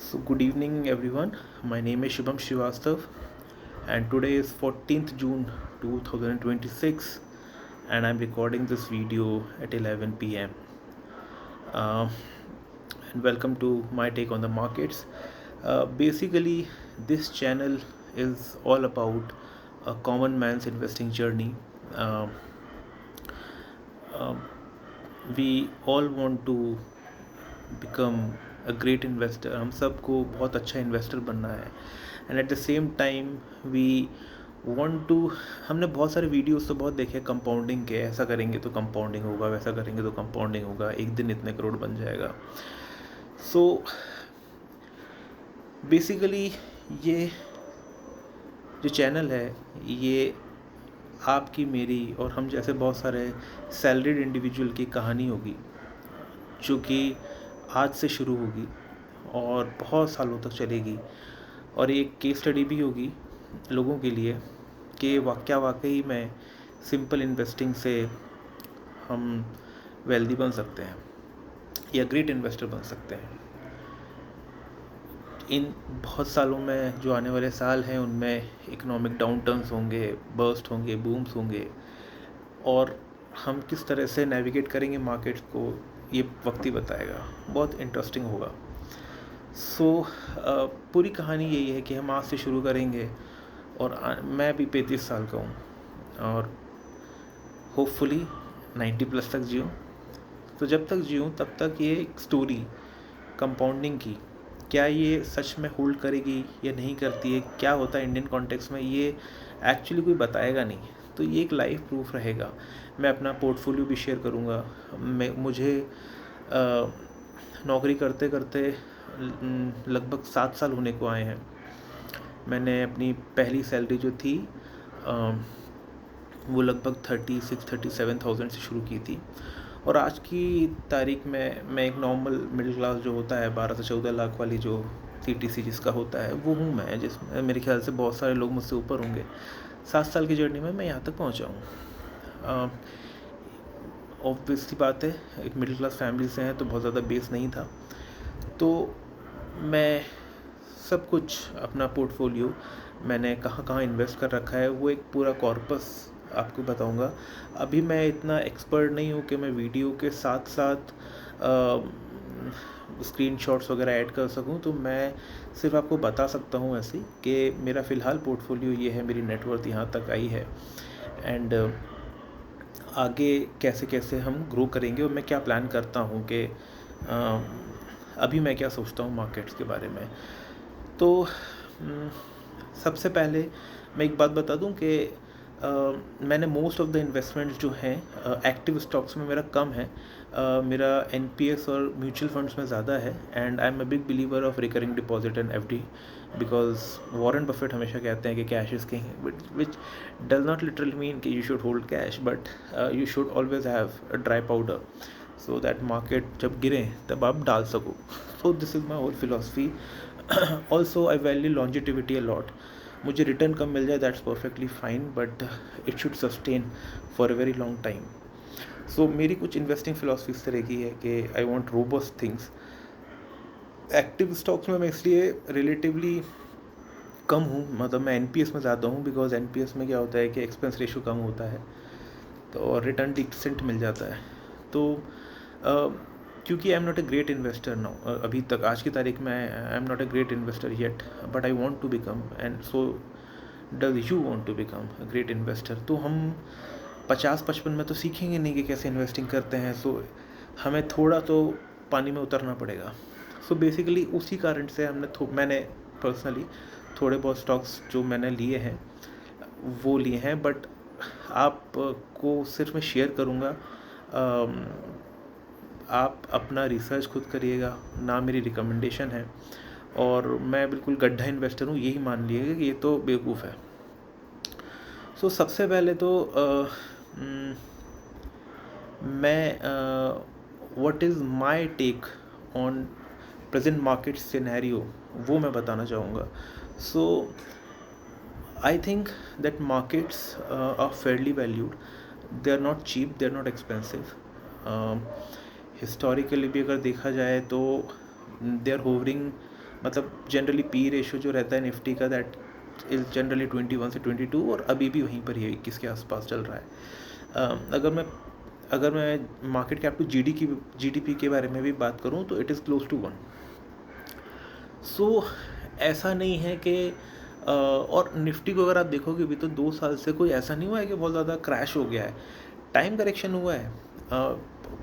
So good evening everyone. My name is Shubham Srivastav and today is 14th June 2026 and I'm recording this video at 11 p.m. Uh, and welcome to my take on the markets. Basically, this channel is all about a common man's investing journey. Um we all want to become a great investor. हम सबको बहुत अच्छा investor बनना है and at the same time we want to. हमने बहुत सारे videos तो बहुत देखे कंपाउंडिंग के, ऐसा करेंगे तो कंपाउंडिंग होगा, वैसा करेंगे तो कंपाउंडिंग होगा, एक दिन इतने करोड़ बन जाएगा. सो बेसिकली ये जो चैनल है ये आपकी, मेरी और हम जैसे बहुत सारे सैलरीड इंडिविजुअल की कहानी होगी जो कि आज से शुरू होगी और बहुत सालों तक चलेगी. और एक केस स्टडी भी होगी लोगों के लिए कि क्या वाकई में सिंपल इन्वेस्टिंग से हम वेल्दी बन सकते हैं या ग्रेट इन्वेस्टर बन सकते हैं. इन बहुत सालों में जो आने वाले साल हैं उनमें इकोनॉमिक डाउन टर्न्स होंगे, बर्स्ट होंगे, बूम्स होंगे और हम किस तरह से नेविगेट करेंगे मार्केट्स को ये वक्त ही बताएगा. बहुत इंटरेस्टिंग होगा. सो पूरी कहानी यही है कि हम आज से शुरू करेंगे और मैं भी 35 साल का हूँ और होपफुली 90+ तक जीऊँ. तो जब तक जीऊँ तब तक ये एक स्टोरी कंपाउंडिंग की, क्या ये सच में होल्ड करेगी या नहीं करती है, क्या होता है इंडियन कॉन्टेक्स्ट में, ये एक्चुअली कोई बताएगा नहीं. तो ये एक लाइफ प्रूफ रहेगा. मैं अपना पोर्टफोलियो भी शेयर करूँगा. मुझे नौकरी करते करते लगभग 7 साल होने को आए हैं. मैंने अपनी पहली सैलरी जो थी वो लगभग 36-37,000 से शुरू की थी और आज की तारीख में मैं एक नॉर्मल मिडिल क्लास जो होता है 12 से 14 लाख वाली जो CTC जिसका होता है वो हूँ मैं, जिसमें मेरे ख्याल से बहुत सारे लोग मुझसे ऊपर होंगे. 7 साल की जर्नी में मैं यहाँ तक पहुँचा हूँ. ऑब्वियसली बात है, एक मिडिल क्लास फैमिली से हैं तो बहुत ज़्यादा बेस नहीं था. तो मैं सब कुछ अपना पोर्टफोलियो मैंने कहाँ कहाँ इन्वेस्ट कर रखा है वो एक पूरा कॉर्पस आपको बताऊंगा. अभी मैं इतना एक्सपर्ट नहीं हूँ कि मैं वीडियो के साथ साथ स्क्रीनशॉट्स वगैरह ऐड कर सकूँ. तो मैं सिर्फ आपको बता सकता हूँ ऐसे कि मेरा फ़िलहाल पोर्टफोलियो ये है, मेरी नेटवर्थ यहाँ तक आई है एंड आगे कैसे कैसे हम ग्रो करेंगे और मैं क्या प्लान करता हूँ कि अभी मैं क्या सोचता हूँ मार्केट्स के बारे में. तो सबसे पहले मैं एक बात बता दूं कि मैंने मोस्ट ऑफ द इन्वेस्टमेंट्स जो हैं एक्टिव स्टॉक्स में मेरा कम है. मेरा NPS और म्यूचुअल फंड्स में ज़्यादा है and I am a big believer of recurring deposit and FD because Warren Buffett हमेशा कहते हैं कि cash is king, which does not literally mean कि you should hold cash, but you should always have a dry powder so that market जब गिरे तब आप डाल सको. So this is my whole philosophy. Also I value longevity a lot. मुझे return कम मिल जाए that's perfectly fine but it should sustain for a very long time. So मेरी कुछ इन्वेस्टिंग फिलोसफी इस तरह की है कि I want robust things. Active stocks में मैं इसलिए रिलेटिवली कम हूँ, मतलब मैं NPS में ज़्यादा हूँ बिकॉज NPS में क्या होता है कि एक्सपेंस रेशो कम होता है तो रिटर्न डिसेंट मिल जाता है. तो क्योंकि I am not a great investor now, अभी तक आज की तारीख में I am not a great investor yet, but I want to become and so does you want to become a great investor. तो हम 50-55 में तो सीखेंगे नहीं कि कैसे इन्वेस्टिंग करते हैं. सो हमें थोड़ा तो पानी में उतरना पड़ेगा. सो बेसिकली उसी कारण से मैंने पर्सनली थोड़े बहुत स्टॉक्स जो मैंने लिए हैं वो लिए हैं, बट आपको सिर्फ मैं शेयर करूँगा. आप अपना रिसर्च खुद करिएगा, ना मेरी रिकमेंडेशन है. और मैं बिल्कुल गड्ढा इन्वेस्टर हूँ यही मान लीजिएगा कि ये तो बेवकूफ़ है. सो सबसे पहले तो मैं what is my take on present market scenario वो मैं बताना चाहूँगा. सो I think that markets are fairly valued. They are not cheap, they are not expensive. Historically भी अगर देखा जाए तो they are hovering मतलब जनरली पी रेशियो जो रहता है निफ्टी का, दैट इज़ जनरली 21 से 22, और अभी भी वहीं पर ही 21 के आसपास चल रहा है। अगर मैं मार्केट कैप टू जीडीपी के बारे में भी बात करूं तो इट इज़ क्लोज टू 1। सो ऐसा नहीं है कि और निफ्टी को अगर आप देखोगे भी तो 2 साल से कोई ऐसा नहीं हुआ है कि बहुत ज़्यादा क्रैश हो गया है, टाइम करेक्शन हुआ है।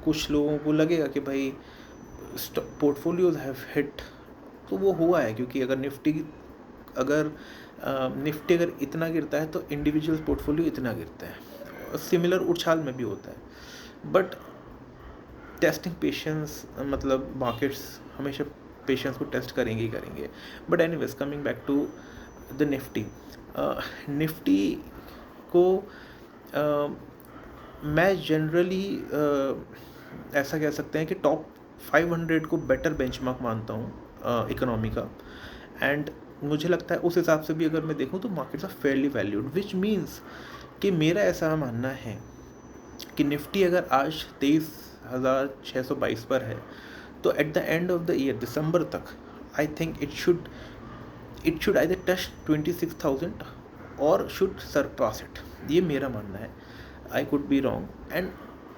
कुछ लोगों को लगेगा कि भाई पोर्टफोलियोज हैव हिट, तो वो हुआ है, क्योंकि अगर निफ्टी अगर इतना गिरता है तो इंडिविजुअल पोर्टफोलियो इतना गिरता है। सिमिलर उछाल में भी होता है, बट टेस्टिंग पेशेंस, मतलब मार्केट्स हमेशा पेशेंस को टेस्ट करेंगे ही करेंगे। But anyways, coming back to the Nifty को मैं जनरली ऐसा कह सकते हैं कि टॉप 500 को बेटर बेंचमार्क मानता हूँ इकोनॉमी का। एंड मुझे लगता है उस हिसाब से भी अगर मैं देखूँ तो markets are fairly valued, which means कि मेरा ऐसा मानना है कि निफ्टी अगर आज 23,622 पर है तो at the end of the year दिसंबर तक I think it should either touch 26,000 और शुड सरपास इट। ये मेरा मानना है, I could be wrong. And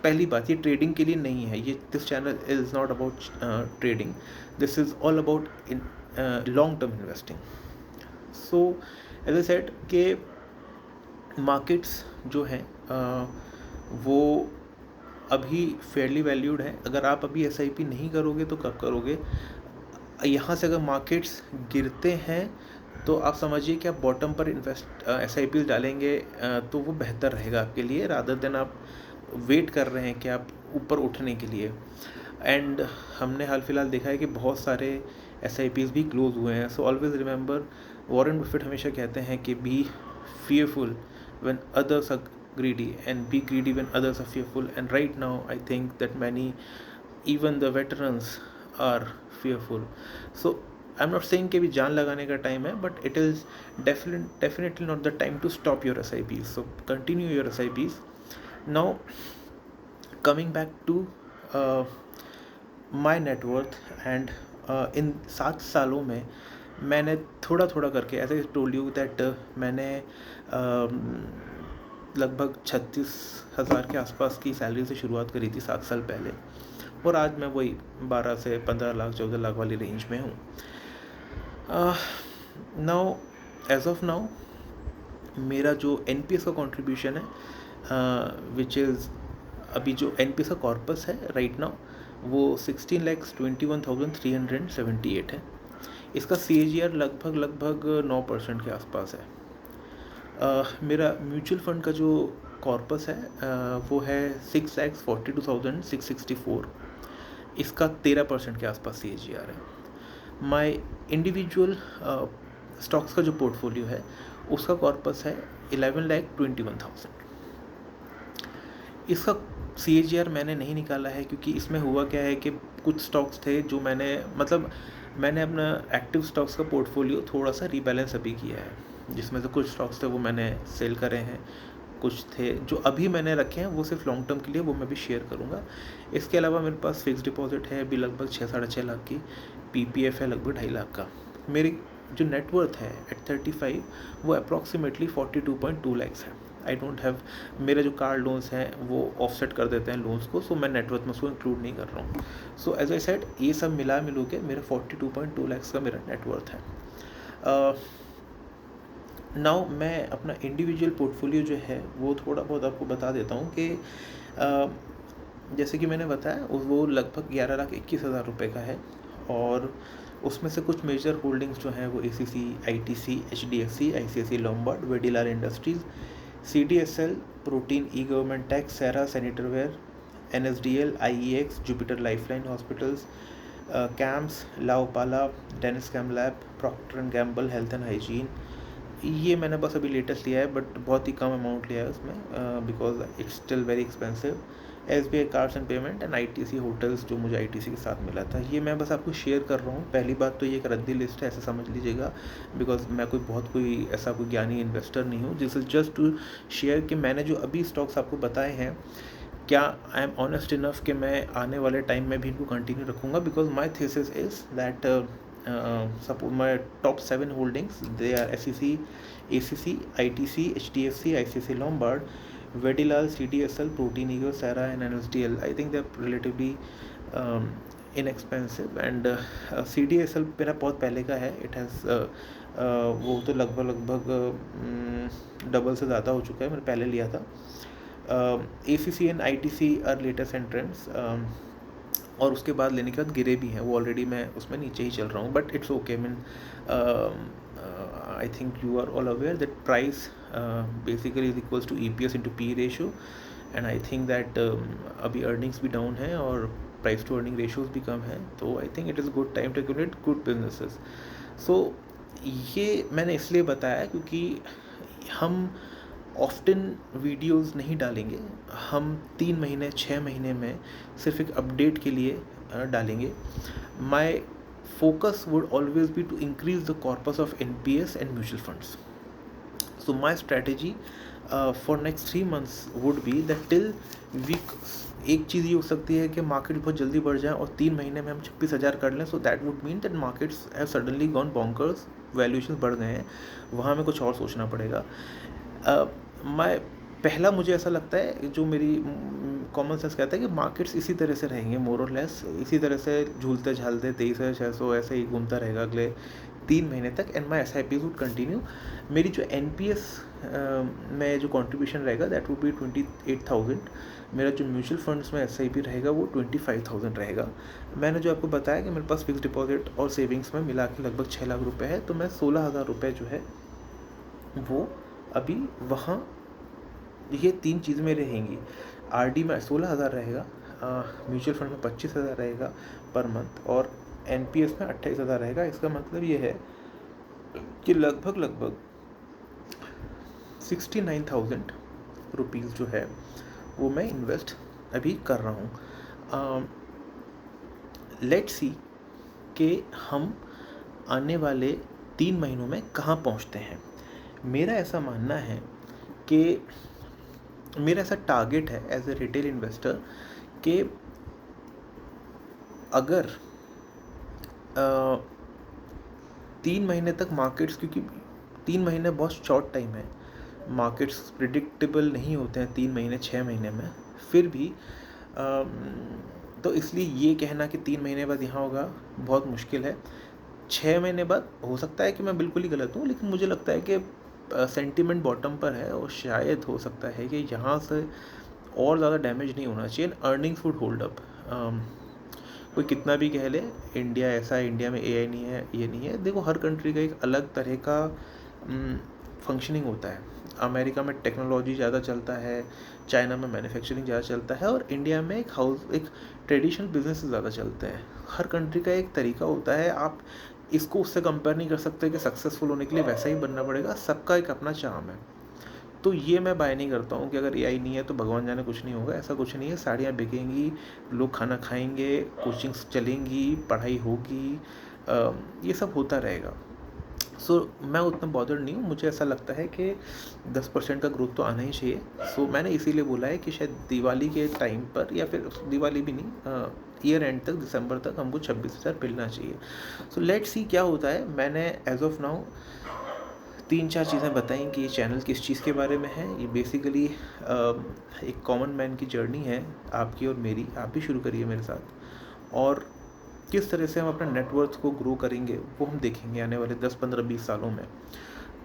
पहली बात, ये ट्रेडिंग के लिए नहीं है, ये this channel is not about trading, this is all about long term investing. So as I said कि मार्केट्स जो हैं वो अभी फेयरली वैल्यूड है। अगर आप अभी SIP नहीं करोगे तो कब करोगे? यहाँ से अगर मार्केट्स गिरते हैं तो आप समझिए कि आप बॉटम पर SIP डालेंगे तो वो बेहतर रहेगा आपके लिए, रादर देन आप वेट कर रहे हैं कि आप ऊपर उठने के लिए। एंड हमने हाल फिलहाल देखा है कि बहुत सारे SIPs भी क्लोज हुए हैं। So always remember, Warren Buffett हमेशा कहते हैं कि B fearful when others are greedy and be greedy when others are fearful. And right now I think that many, even the veterans, are fearful. So I'm not saying कि भी जान लगाने का time है, but it is definitely not the time to stop your SIPs. So continue your SIPs. Now coming back to my net worth, and इन 7 सालों में मैंने थोड़ा थोड़ा करके, as I told you that, मैंने लगभग 36,000 के आसपास की सैलरी से शुरुआत करी थी 7 साल पहले, और आज मैं वही 12 से 15 लाख 14 लाख वाली रेंज में हूँ। नाउ एज ऑफ नाउ मेरा जो NPS का कंट्रीब्यूशन है, विच इज़ अभी जो NPS का कॉर्पस है राइट नाउ, वो 16,21,378 है। इसका CAGR लगभग 9% के आसपास है। मेरा म्यूचुअल फंड का जो कॉर्पस है वो है 6,42,664, इसका 13% के आसपास CAGR है। माय इंडिविजुअल स्टॉक्स का जो पोर्टफोलियो है उसका कॉर्पस है 11,21,000। इसका CAGR मैंने नहीं निकाला है, क्योंकि इसमें हुआ क्या है कि कुछ स्टॉक्स थे जो मैंने अपना एक्टिव स्टॉक्स का पोर्टफोलियो थोड़ा सा रीबैलेंस अभी किया है, जिसमें से कुछ स्टॉक्स थे वो मैंने सेल करे हैं, कुछ थे जो अभी मैंने रखे हैं वो सिर्फ लॉन्ग टर्म के लिए, वो मैं भी शेयर करूँगा। इसके अलावा मेरे पास फिक्स डिपॉजिट है अभी लगभग 6-6.5 लाख की, PPF है लगभग 2.5 लाख का। मेरी जो नेटवर्थ है एट 35 वो अप्रॉक्सीमेटली 42.2 लैक्स है। आई डोंट हैव, मेरे जो कार लोन्स हैं वो ऑफसेट कर देते हैं लोन्स को, सो मैं नेटवर्थ में उसको इंक्लूड नहीं कर रहा हूँ। सो एज आई सेड, ये सब मिलू के मेरा 42.2 लैक्स का मेरा नेटवर्थ है। नाउ मैं अपना इंडिविजुअल पोर्टफोलियो जो है वो थोड़ा बहुत आपको बता देता हूँ कि जैसे कि मैंने बताया वो लगभग 11,21,000 रुपये का है, और उसमें से कुछ मेजर होल्डिंग्स जो हैं वो ACC, ITC, HDFC, ICICI Lombard, Vadilal Industries, CDSL, Protean, e government tax, Cera Sanitaryware, NSDL, IEX, Jupiter Lifeline Hospitals, CAMS, La Opala, Denis Chem Lab, Procter and Gamble Health and Hygiene. ये मैंने बस अभी लेटेस्ट लिया है, बट बहुत ही कम अमाउंट लिया है उसमें, because it's still very expensive. SBI cards and payment and ITC hotels, जो मुझे ITC के साथ मिला था। ये मैं बस आपको शेयर कर रहा हूँ। पहली बात तो ये एक रद्दी लिस्ट है, ऐसे समझ लीजिएगा, बिकॉज मैं कोई ऐसा कोई ज्ञानी इन्वेस्टर नहीं हूँ। This is just to share कि मैंने जो अभी स्टॉक्स आपको बताए हैं, क्या आई एम ऑनेस्ट इनफ कि मैं आने वाले टाइम में भी इनको कंटिन्यू रखूँगा, because my thesis is that suppose my top 7 holdings, they are SEC, ACC, ITC, HDFC, ICC Lombard, Vedilal, CDSL, Protein Ego, Sarah and NSDL. I think they're relatively inexpensive and CDSL मेरा बहुत पहले का है. It has वो तो लगभग double से ज़्यादा हो चुका है, मैंने पहले लिया था. ACC and ITC are latest entrants, और उसके बाद लेने के बाद गिरे भी हैं वो. ऑलरेडी मैं उसमें नीचे ही चल रहा हूँ, but it's okay. Mean I think you are all aware that price basically is equals to EPS into PE ratio, and I think that अभी अर्निंग्स भी डाउन है और प्राइस टू अर्निंग रेशियोज भी कम है. तो I think it is good time to accumulate good businesses. So ये मैंने इसलिए बताया क्योंकि हम ऑफ्टन वीडियोस नहीं डालेंगे. हम 3 महीने 6 महीने में सिर्फ एक अपडेट के लिए डालेंगे. My focus would always be to increase the corpus of NPS and mutual funds. So my strategy for next 3 months would be that till week. एक चीज़ ये हो सकती है कि मार्केट बहुत जल्दी बढ़ जाए और 3 महीने में हम 26,000 कर लें. So that would mean that markets have suddenly gone bonkers, valuation बढ़ गए हैं. वहाँ हमें कुछ और सोचना पड़ेगा. पहला मुझे ऐसा लगता है, जो मेरी कॉमन सेंस कहता है कि मार्केट्स इसी तरह से रहेंगे, मोर और लेस इसी तरह से झूलते झालते 23,600 ऐसे ही घूमता रहेगा अगले 3 महीने तक. And my SIPs would continue. मेरी जो NPS में जो कंट्रीब्यूशन रहेगा दैट वुड बी 28,000. मेरा जो म्यूचुअल फंड्स में SIP रहेगा वो 25,000 रहेगा. मैंने जो आपको बताया कि मेरे पास फिक्स डिपॉजिट और सेविंग्स में मिला के लगभग 6 लाख रुपये है, तो मैं 16,000 रुपये जो है वो अभी वहाँ, ये 3 चीज़ में रहेंगी. RD में 16,000 रहेगा, म्यूचुअल फंड में 25,000 रहेगा पर मंथ, और NPS में 28,000 रहेगा. इसका मतलब ये है कि लगभग 69,000 रुपीज़ जो है वो मैं इन्वेस्ट अभी कर रहा हूँ. लेट्स सी कि हम आने वाले 3 महीनों में कहाँ पहुँचते हैं. मेरा ऐसा मानना है कि मेरा ऐसा टारगेट है एज ए रिटेल इन्वेस्टर कि अगर 3 महीने तक मार्केट्स, क्योंकि 3 महीने बहुत शॉर्ट टाइम है, मार्केट्स प्रिडिक्टेबल नहीं होते हैं 3 महीने 6 महीने में, फिर भी तो इसलिए ये कहना कि 3 महीने बाद यहाँ होगा बहुत मुश्किल है. 6 महीने बाद हो सकता है कि मैं बिल्कुल ही गलत हूँ, लेकिन मुझे लगता है कि सेंटीमेंट बॉटम पर है और शायद हो सकता है कि यहाँ से और ज़्यादा डैमेज नहीं होना चाहिए. Earnings would hold up. कोई कितना भी कह ले इंडिया ऐसा है, इंडिया में AI नहीं है, ये नहीं है. देखो, हर कंट्री का एक अलग तरह का फंक्शनिंग होता है. अमेरिका में टेक्नोलॉजी ज़्यादा चलता है, चाइना में मैन्युफैक्चरिंग ज़्यादा चलता है, और इंडिया में एक ट्रेडिशनल बिजनेस ज़्यादा चलते हैं. हर कंट्री का एक तरीका होता है. आप इसको उससे कंपेयर नहीं कर सकते कि सक्सेसफुल होने के लिए वैसा ही बनना पड़ेगा. सबका एक अपना चार्म है. तो ये मैं बाय नहीं करता हूँ कि अगर AI नहीं है तो भगवान जाने कुछ नहीं होगा. ऐसा कुछ नहीं है. साड़ियाँ बिकेंगी, लोग खाना खाएंगे, कोचिंग्स चलेंगी, पढ़ाई होगी, ये सब होता रहेगा. सो मैं उतना बॉदर्ड नहीं हूँ. मुझे ऐसा लगता है कि 10% का ग्रोथ तो आना ही चाहिए. सो मैंने इसीलिए बोला है कि शायद दिवाली के टाइम पर, या फिर दिवाली भी नहीं, ईयर एंड तक, दिसंबर तक हमको 26,000 मिलना चाहिए. सो लेट्स सी क्या होता है. मैंने एज ऑफ नाउ 3-4 चीज़ें बताई कि ये चैनल किस चीज़ के बारे में है. ये बेसिकली एक कॉमन मैन की जर्नी है, आपकी और मेरी. आप भी शुरू करिए मेरे साथ, और किस तरह से हम अपना नेटवर्थ को ग्रो करेंगे वो हम देखेंगे आने वाले 10, 15, 20 सालों में.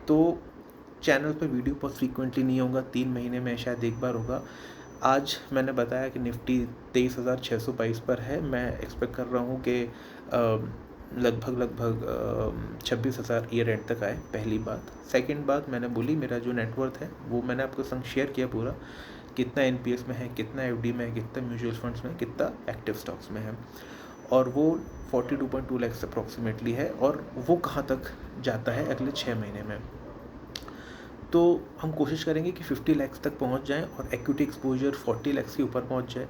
तो चैनल पर वीडियो बहुत फ्रीक्वेंटली नहीं होगा. 3 महीने में शायद एक बार होगा. आज मैंने बताया कि निफ्टी 23,622 पर है. मैं एक्सपेक्ट कर रहा हूँ कि लगभग 26,000 ईयर एंड तक आए. पहली बात. सेकंड बात मैंने बोली, मेरा जो नेटवर्थ है वो मैंने आपके संग शेयर किया पूरा, कितना NPS में है, कितना FD में है, कितना म्यूचुअल फंड्स में, कितना एक्टिव स्टॉक्स में है, और वो 42.2 लाख अप्रॉक्सीमेटली है. और वो कहाँ तक जाता है अगले 6 महीने में. तो हम कोशिश करेंगे कि 50 लाख तक पहुँच जाएं और इक्विटी एक्सपोजर 40 लाख के ऊपर पहुँच जाए.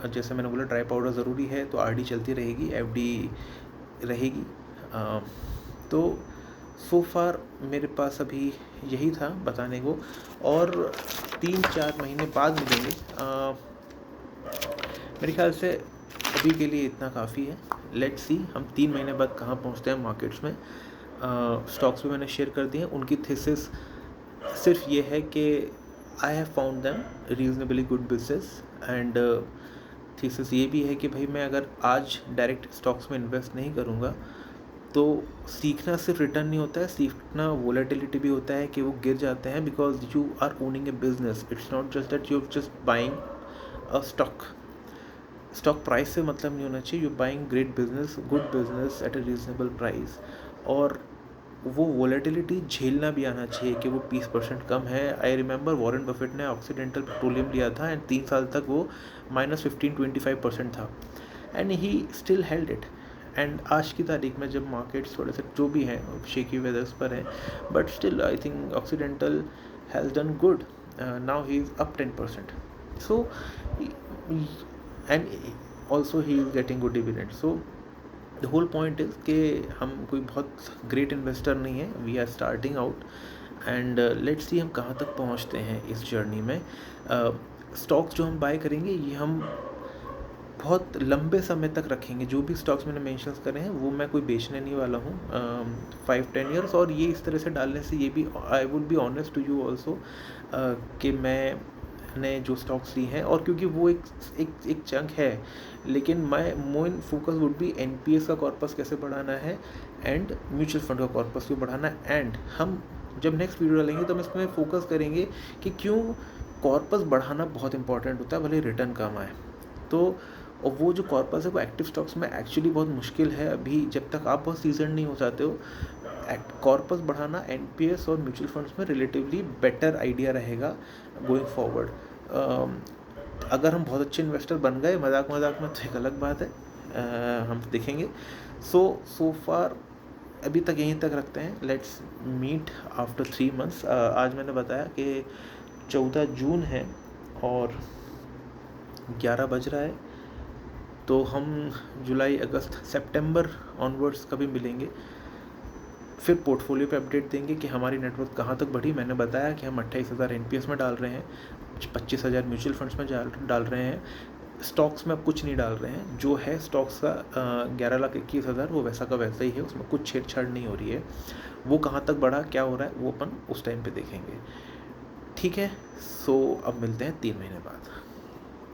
जैसे मैंने बोला, ड्राई पाउडर ज़रूरी है, तो RD चलती रहेगी, FD रहेगी. तो सो फार मेरे पास अभी यही था बताने को, और 3-4 महीने बाद मिलेंगे. मेरे ख्याल से अभी के लिए इतना काफ़ी है. लेट्स सी हम 3 महीने बाद कहाँ पहुँचते हैं मार्केट्स में। स्टॉक्स भी मैंने शेयर कर दिए हैं, उनकी थीसिस सिर्फ ये है कि I have found them reasonably good business, and thesis ये भी है कि भाई मैं अगर आज डायरेक्ट स्टॉक्स में इन्वेस्ट नहीं करूँगा तो सीखना सिर्फ रिटर्न नहीं होता है, सीखना वोलेटिलिटी भी होता है कि वो गिर जाते हैं, because you are owning a business, it's not just that you just buying a stock price से मतलब नहीं होना चाहिए, you buying great business, good business at a reasonable price, और वो वोलेटिलिटी झेलना भी आना चाहिए कि वो 20% कम है। आई रिमेंबर वॉरेन बफेट ने ऑक्सीडेंटल पेट्रोलियम लिया था एंड 3 साल तक वो -15-25% था and he still held it. And आज की तारीख में जब मार्केट्स थोड़े से जो भी हैं शेकी वेदर्स पर हैं, but still I think Occidental has done good, now he is up 10%, so and also he is getting good dividend. So the whole point is कि हम कोई बहुत ग्रेट इन्वेस्टर नहीं है, we are starting out, and let's see हम कहाँ तक पहुँचते हैं इस जर्नी में। स्टॉक्स जो हम बाय करेंगे ये हम बहुत लंबे समय तक रखेंगे, जो भी स्टॉक्स मैंने मेंशंस करे हैं वो मैं कोई बेचने नहीं वाला हूँ 5-10 ईयर्स, और ये इस तरह से डालने से ये भी I would be honest to you also कि मैंने जो स्टॉक्स ली हैं, और क्योंकि वो एक चंक है, लेकिन my main focus would be NPS का कॉर्पस कैसे बढ़ाना है एंड म्यूचुअल फंड का कॉर्पस क्यों बढ़ाना है। एंड हम जब नेक्स्ट वीडियो डालेंगे तो हम इसमें फोकस करेंगे कि क्यों कॉर्पस बढ़ाना बहुत इंपॉर्टेंट होता है, भले रिटर्न कम आए तो। और वो जो कॉर्पस है वो एक्टिव स्टॉक्स में एक्चुअली बहुत मुश्किल है अभी, जब तक आप बहुत सीजन नहीं हो जाते हो। कॉर्पस बढ़ाना एनपीएस और म्यूचुअल फंड्स में रिलेटिवली बेटर आइडिया रहेगा गोइंग फॉरवर्ड। अगर हम बहुत अच्छे इन्वेस्टर बन गए मजाक में तो एक अलग बात है, हम देखेंगे। सो फार अभी तक यहीं तक रखते हैं, लेट्स मीट आफ्टर 3 मंथ्स। आज मैंने बताया कि 14 जून है और 11 बज रहा है, तो हम जुलाई अगस्त सितंबर ऑनवर्ड्स कभी मिलेंगे, फिर पोर्टफोलियो पे अपडेट देंगे कि हमारी नेटवर्क कहाँ तक बढ़ी। मैंने बताया कि हम 28,000 एनपीएस में डाल रहे हैं, 25,000 म्यूचुअल फंड्स में डाल रहे हैं, स्टॉक्स में अब कुछ नहीं डाल रहे हैं। जो है स्टॉक्स का 11,21,000 वो वैसा का वैसा ही है, उसमें कुछ छेड़छाड़ नहीं हो रही है। वो कहाँ तक बढ़ा क्या हो रहा है वो अपन उस टाइम पे देखेंगे, ठीक है। सो अब मिलते हैं 3 महीने बाद।